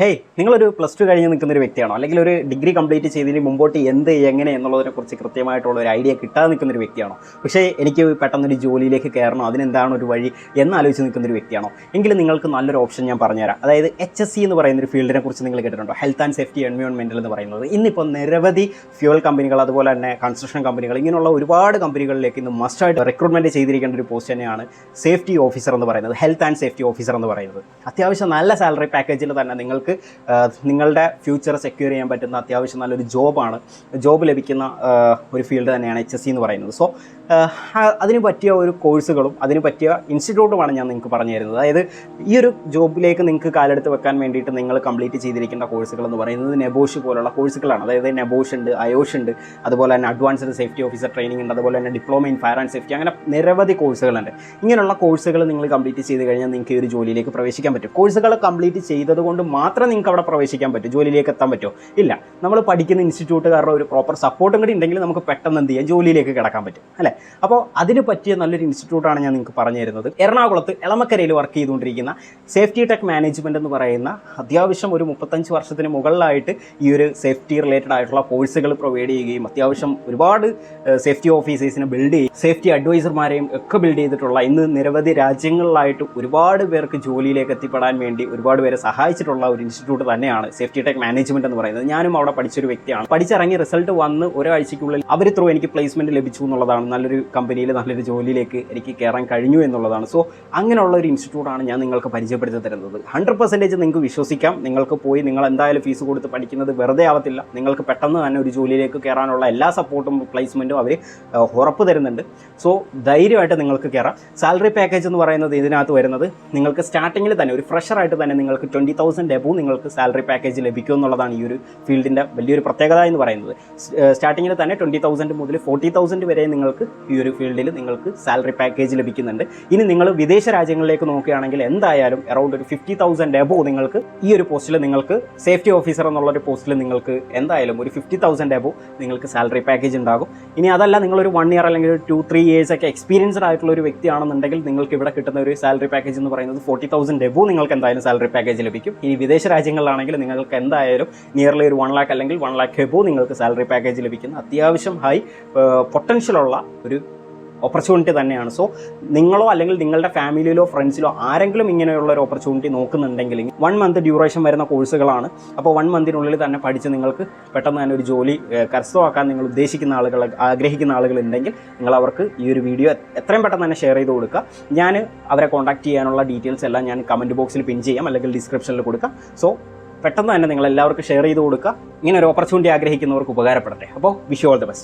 Hey, നിങ്ങളൊരു +2 കഴിഞ്ഞ് നിൽക്കുന്ന ഒരു വ്യക്തിയാണോ, അല്ലെങ്കിൽ ഒരു ഡിഗ്രി കംപ്ലീറ്റ് ചെയ്തതിന് മുമ്പോട്ട് എന്ത് എങ്ങനെ എന്നുള്ളതിനെക്കുറിച്ച് കൃത്യമായിട്ടുള്ള ഒരു ഐഡിയ കിട്ടാതെ നിൽക്കുന്ന ഒരു വ്യക്തിയാണോ? പക്ഷേ എനിക്ക് പെട്ടെന്നൊരു ജോലിയിലേക്ക് കയറണോ, അതിനെന്താണ് ഒരു വഴി എന്നാലോചിച്ച് നിൽക്കുന്ന ഒരു വ്യക്തിയാണോ? എങ്കിലും നിങ്ങൾക്ക് നല്ലൊരു ഓപ്ഷൻ ഞാൻ പറഞ്ഞുതരാം. അതായത് HSE എന്ന് പറയുന്ന ഒരു ഫീൽഡിനെ കുറിച്ച് നിങ്ങൾ കേട്ടിട്ടുണ്ടോ? ഹെൽത്ത് ആൻഡ് സേഫ്റ്റി എൻവയോൺമെൻറ്റൽ എന്ന് പറയുന്നത്. ഇന്നിപ്പോൾ നിരവധി ഫ്യൂവൽ കമ്പനികൾ, അതുപോലെ തന്നെ കൺസ്ട്രക്ഷൻ കമ്പനികൾ, ഇങ്ങനെയുള്ള ഒരുപാട് കമ്പനികളിലേക്ക് ഇന്ന് മസ്റ്റായിട്ട് റിക്രൂട്ട്മെൻറ്റ് ചെയ്തിരിക്കേണ്ട ഒരു പോസ്റ്റ് തന്നെയാണ് സേഫ്റ്റി ഓഫീസർ എന്ന് പറയുന്നത്, ഹെൽത്ത് ആൻഡ് സേഫ്റ്റി ഓഫീസർ എന്ന് പറയുന്നത്. അത്യാവശ്യം നല്ല സാലറി പാക്കേജിൽ തന്നെ നിങ്ങൾക്ക് നിങ്ങളുടെ ഫ്യൂച്ചർ സെക്യൂർ ചെയ്യാൻ പറ്റുന്ന അത്യാവശ്യം നല്ലൊരു ജോബ് ലഭിക്കുന്ന ഒരു ഫീൽഡ് തന്നെയാണ് HSE എന്ന് പറയുന്നത്. സോ അതിന് പറ്റിയ ഒരു കോഴ്സുകളും അതിന് പറ്റിയ ഇൻസ്റ്റിറ്റ്യൂട്ടുമാണ് ഞാൻ നിങ്ങൾക്ക് പറഞ്ഞു തരുന്നത്. അതായത് ഈ ഒരു ജോബിലേക്ക് നിങ്ങൾക്ക് കാലെടുത്ത് വെക്കാൻ വേണ്ടിയിട്ട് നിങ്ങൾ കംപ്ലീറ്റ് ചെയ്തിരിക്കേണ്ട കോഴ്സുകൾ എന്ന് പറയുന്നത് നെബോഷ് പോലുള്ള കോഴ്സുകളാണ്. അതായത് നെബോഷ് ഉണ്ട്, അയോഷ് ഉണ്ട്, അതുപോലെ തന്നെ അഡ്വാൻസ്ഡ് സേഫ്റ്റി ഓഫീസർ ട്രെയിനിങ് ഉണ്ട്, അതുപോലെ തന്നെ diploma in fire and safety, അങ്ങനെ നിരവധി കോഴ്സുകളുണ്ട്. ഇങ്ങനെയുള്ള കോഴ്സുകൾ നിങ്ങൾ കംപ്ലീറ്റ് ചെയ്ത് കഴിഞ്ഞാൽ നിങ്ങൾക്ക് ഈ ഒരു ജോലിയിലേക്ക് പ്രവേശിക്കാൻ പറ്റും. കോഴ്സുകൾ കംപ്ലീറ്റ് ചെയ്തത് കൊണ്ട് മാത്രം നിങ്ങൾക്ക് അവിടെ പ്രവേശിക്കാൻ പറ്റും, ജോലിയിലേക്ക് എത്താൻ പറ്റുമോ? ഇല്ല. നമ്മൾ പഠിക്കുന്ന ഇൻസ്റ്റിറ്റ്യൂട്ടുകാരുടെ ഒരു പ്രോപ്പർ സപ്പോർട്ടും കൂടി ഉണ്ടെങ്കിൽ നമുക്ക് പെട്ടെന്ന് എന്ത് ചെയ്യാം, ജോലിയിലേക്ക് കിടക്കാൻ പറ്റും, അല്ലേ? അപ്പോൾ അതിന് പറ്റിയ നല്ലൊരു ഇൻസ്റ്റിറ്റ്യൂട്ടാണ് ഞാൻ നിങ്ങൾക്ക് പറഞ്ഞു തരുന്നത്. എറണാകുളത്ത് എളമക്കരയിൽ വർക്ക് ചെയ്തുകൊണ്ടിരിക്കുന്ന സേഫ്റ്റി ടെക് മാനേജ്മെൻറ്റ് എന്ന് പറയുന്ന അത്യാവശ്യം ഒരു 35 വർഷത്തിന് മുകളിലായിട്ട് ഈ ഒരു സേഫ്റ്റി റിലേറ്റഡ് ആയിട്ടുള്ള കോഴ്സുകൾ പ്രൊവൈഡ് ചെയ്യുകയും അത്യാവശ്യം ഒരുപാട് സേഫ്റ്റി ഓഫീസേഴ്സിനെ ബിൽഡ് ചെയ്യും, സേഫ്റ്റി അഡ്വൈസർമാരെയും ഒക്കെ ബിൽഡ് ചെയ്തിട്ടുള്ള, ഇന്ന് നിരവധി രാജ്യങ്ങളിലായിട്ട് ഒരുപാട് പേർക്ക് ജോലിയിലേക്ക് എത്തിപ്പെടാൻ വേണ്ടി ഒരുപാട് പേരെ സഹായിച്ചിട്ടുള്ള ഒരു ഇൻസ്റ്റിറ്റ്യൂട്ട് തന്നെയാണ് സേഫ്റ്റി ടെക് മാനേജ്മെൻറ്റ് എന്ന് പറയുന്നത്. ഞാനും അവിടെ പഠിച്ചൊരു വ്യക്തിയാണ്. പഠിച്ചിറങ്ങി റിസൾട്ട് വന്ന് ഒരാഴ്ചയ്ക്കുള്ളിൽ അവർ ത്രൂ എനിക്ക് പ്ലേസ്മെൻറ്റ് ലഭിച്ചു എന്നുള്ളതാണ്. നല്ലൊരു കമ്പനിയിൽ നല്ലൊരു ജോലിയിലേക്ക് എനിക്ക് കയറാൻ കഴിഞ്ഞു എന്നുള്ളതാണ്. സോ അങ്ങനെയുള്ള ഒരു ഇൻസ്റ്റിറ്റ്യൂട്ടാണ് ഞാൻ നിങ്ങൾക്ക് പരിചയപ്പെടുത്തി തരുന്നത്. 100% നിങ്ങൾക്ക് വിശ്വസിക്കാം. നിങ്ങൾക്ക് പോയി നിങ്ങൾ എന്തായാലും ഫീസ് കൊടുത്ത് പഠിക്കുന്നത് വെറുതെ ആവത്തില്ല. നിങ്ങൾക്ക് പെട്ടെന്ന് തന്നെ ഒരു ജോലിയിലേക്ക് കയറാനുള്ള എല്ലാ സപ്പോർട്ടും പ്ലേസ്മെൻറ്റും അവർ ഉറപ്പ് തരുന്നുണ്ട്. സോ ധൈര്യമായിട്ട് നിങ്ങൾക്ക് കയറാം. സാലറി പാക്കേജ് എന്ന് പറയുന്നത് ഇതിനകത്ത് വരുന്നത് നിങ്ങൾക്ക് സ്റ്റാർട്ടിങ്ങിൽ തന്നെ ഒരു ഫ്രഷറായിട്ട് തന്നെ നിങ്ങൾക്ക് 20,000 എബോവ് നിങ്ങൾക്ക് സാലറി പാക്കേജ് ലഭിക്കും എന്നുള്ളതാണ് ഈ ഒരു ഫീൽഡിൻ്റെ വലിയൊരു പ്രത്യേകത എന്ന് പറയുന്നത്. സ്റ്റാർട്ടിങ്ങിൽ തന്നെ 20,000 മുതൽ 40,000 വരെ നിങ്ങൾക്ക് ഈ ഒരു ഫീൽഡിൽ നിങ്ങൾക്ക് സാലറി പാക്കേജ് ലഭിക്കുന്നുണ്ട്. ഇനി നിങ്ങൾ വിദേശ രാജ്യങ്ങളിലേക്ക് നോക്കുകയാണെങ്കിൽ എന്തായാലും അറൗണ്ട് ഒരു 50,000 എബോവ് നിങ്ങൾക്ക് ഈ ഒരു പോസ്റ്റിൽ, നിങ്ങൾക്ക് സേഫ്റ്റി ഓഫീസർ എന്നുള്ളൊരു പോസ്റ്റിൽ നിങ്ങൾക്ക് എന്തായാലും ഒരു 50,000 എബോവ് നിങ്ങൾക്ക് സാലറി പാക്കേജ് ഉണ്ടാകും. ഇനി അതല്ല, നിങ്ങളൊരു 1 ഇയർ അല്ലെങ്കിൽ ഒരു 2-3 ഇയേഴ്സ് ഒക്കെ എക്സ്പീരിയൻസ്ഡ് ആയിട്ടുള്ള ഒരു വ്യക്തിയാണെന്നുണ്ടെങ്കിൽ നിങ്ങൾക്ക് ഇവിടെ കിട്ടുന്ന ഒരു സാലറി പാക്കേജ് എന്ന് പറയുന്നത് 40,000 എബോവ് നിങ്ങൾക്ക് എന്തായാലും സാലറി പാക്കേജ് ലഭിക്കും. ഇനി വിദേശ രാജ്യങ്ങളിലാണെങ്കിൽ നിങ്ങൾക്ക് എന്തായാലും നിയർലി ഒരു 1 lakh അല്ലെങ്കിൽ 1 lakh എബോവ് നിങ്ങൾക്ക് സാലറി പാക്കേജ് ലഭിക്കുന്ന അത്യാവശ്യം ഹൈ പൊട്ടൻഷ്യലുള്ള ഒരു ഓപ്പർച്യൂണിറ്റി തന്നെയാണ്. സോ നിങ്ങളോ അല്ലെങ്കിൽ നിങ്ങളുടെ ഫാമിലിയിലോ ഫ്രണ്ട്സിലോ ആരെങ്കിലും ഇങ്ങനെയുള്ള ഒരു ഓപ്പർച്യൂണിറ്റി നോക്കുന്നുണ്ടെങ്കിൽ 1 month ഡ്യൂറേഷൻ വരുന്ന കോഴ്സുകളാണ്. അപ്പോൾ 1 monthനുള്ളിൽ തന്നെ പഠിച്ച് നിങ്ങൾക്ക് പെട്ടെന്ന് തന്നെ ഒരു ജോലി കരസ്ഥമാക്കാൻ നിങ്ങൾ ഉദ്ദേശിക്കുന്ന ആളുകൾ, ആഗ്രഹിക്കുന്ന ആളുകളുണ്ടെങ്കിൽ നിങ്ങൾ അവർക്ക് ഈ ഒരു വീഡിയോ എത്രയും പെട്ടെന്ന് തന്നെ ഷെയർ ചെയ്ത് കൊടുക്കുക. ഞാൻ അവരെ കോൺടാക്ട് ചെയ്യാനുള്ള ഡീറ്റെയിൽസ് എല്ലാം ഞാൻ കമൻറ്റ് ബോക്സിൽ പിൻ ചെയ്യാം, അല്ലെങ്കിൽ ഡിസ്ക്രിപ്ഷനിൽ കൊടുക്കാം. സോ പെട്ടെന്ന് തന്നെ നിങ്ങൾ എല്ലാവർക്കും ഷെയർ ചെയ്ത് കൊടുക്കുക. ഇങ്ങനെ ഒരു ഓപ്പർച്യൂണിറ്റി ആഗ്രഹിക്കുന്നവർക്ക് ഉപകാരപ്പെടട്ടെ. അപ്പോൾ wish you all the best.